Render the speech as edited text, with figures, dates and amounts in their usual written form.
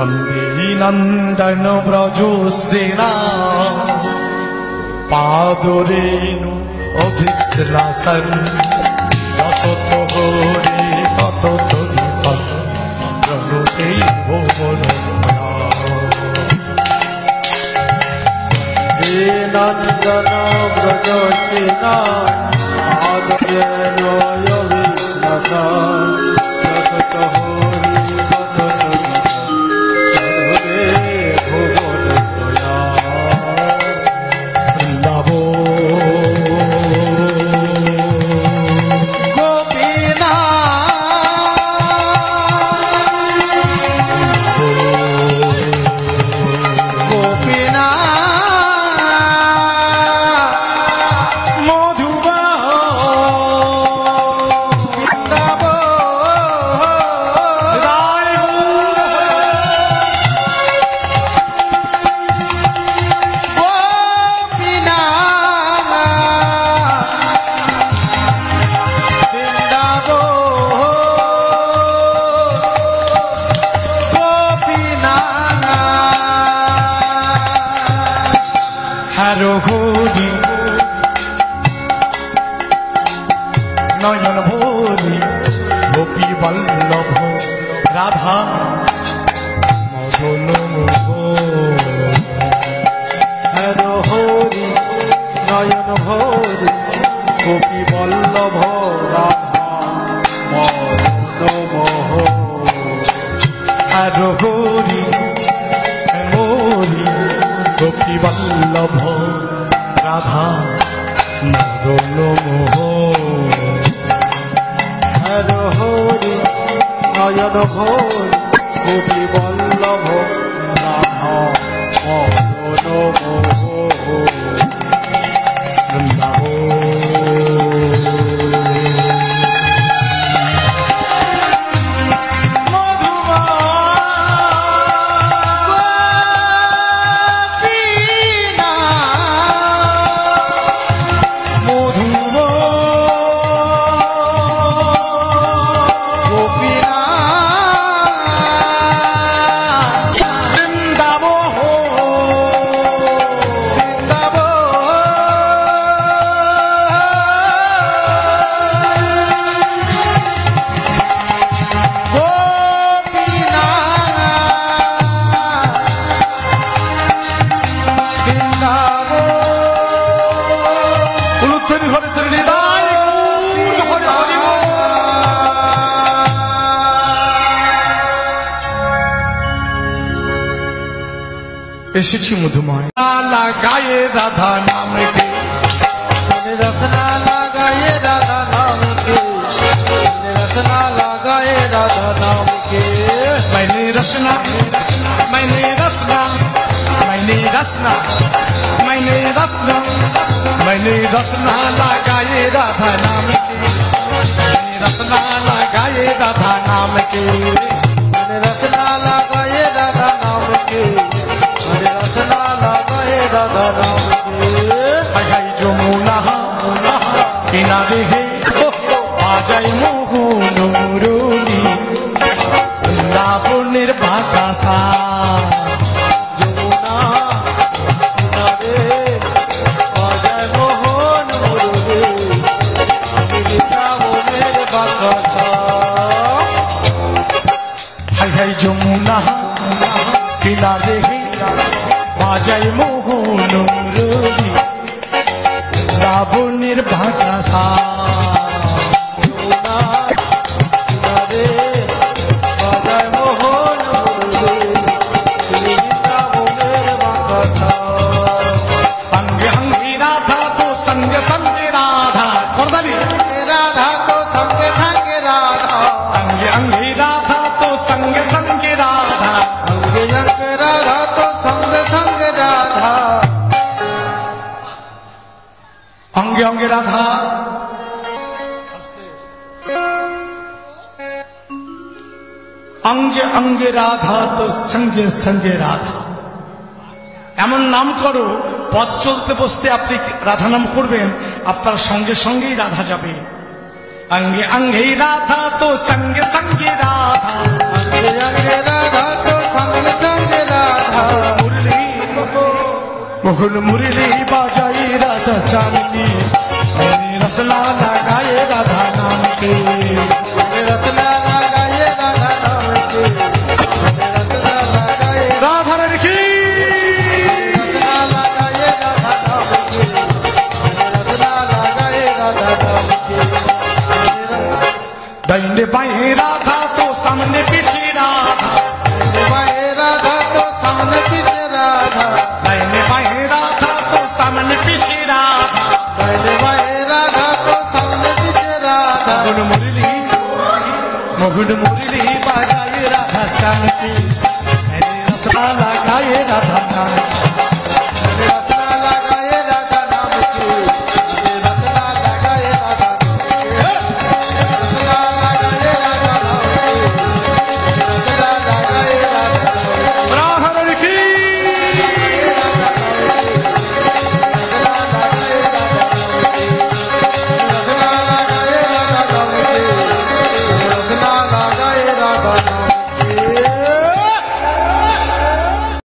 वंदे नंदन ब्रजो श्रीराम पादरेणु अभिश्लासन যত হরি তত তুমি প্রণতে ভুবন নন্দন ব্রজ সেনা পাদরেণু অভিশ্লাসন যত হরি তত তুমি ভুবন ঘোরি নয়ন ভোরি গোপী বল্লভ রাধা মদন হরি নয়ন ভোরি গোপী বল্লভ রাধা মদন ঘোরি মোরি গোপী বল্লভ রাধা মদন হরি নয়ন ভোর গোপী বল্লভ রাধা মদন এসেছি মধুময় লাগায়ে রাধা নামকে রসনা লাগায়ে রাধা নামকে রসনা লাগায়ে রাধা নামকে मैंने रसना मैंने रसना मैंने रसना मैंने रसना मैंने रसना लगाए राधा नाम के मैंने रसना लगाए राधा नाम के रसना लगाए राधा नाम के रसना लगाए राधा नाम के हाय যমুনা কিনারে হে আজাই মোহন মুরলী বৃন্দাবনের বাতাসা যমুনা কিনারে আজাই মোহন মুরলী বৃন্দাবনের বাতাসা হাই যমুনা কিনারে হে বাজাই মোহন মুরলী বৃন্দাবনের বাতাসা अंगे अंगे राधा अंगे अंगे राधा तो संगे संगे राधा এমন নাম করো পথ চলতে বসতে আপনি রাধা নাম করবেন আপনার সঙ্গে সঙ্গেই রাধা যাবে अंगे अंगे राधा तो संगे संगे राधा अंगे अंगे राधा तो संग संग राधा मुरली मुकुल मुरली बाजाई राधा श्याम की मैंने रसना लगाए राधा नाम के रसना लगाए राधा नाम के रसना लगाए राधा रानी की रसना लगाए राधा नाम के रसना लगाए राधा नाम के दाहिने बाएं राधा तो सामने पीछे राधा बाएं राधा तो सामने पीछे राधा दाहिने बाएं राधा तो सामने पीछे राधा दाहिने बाएं राधा तो सामने पीछे राधा मुकुल मुरली बाजाई राधा श्याम की मैंने रसना लगाए राधा नाम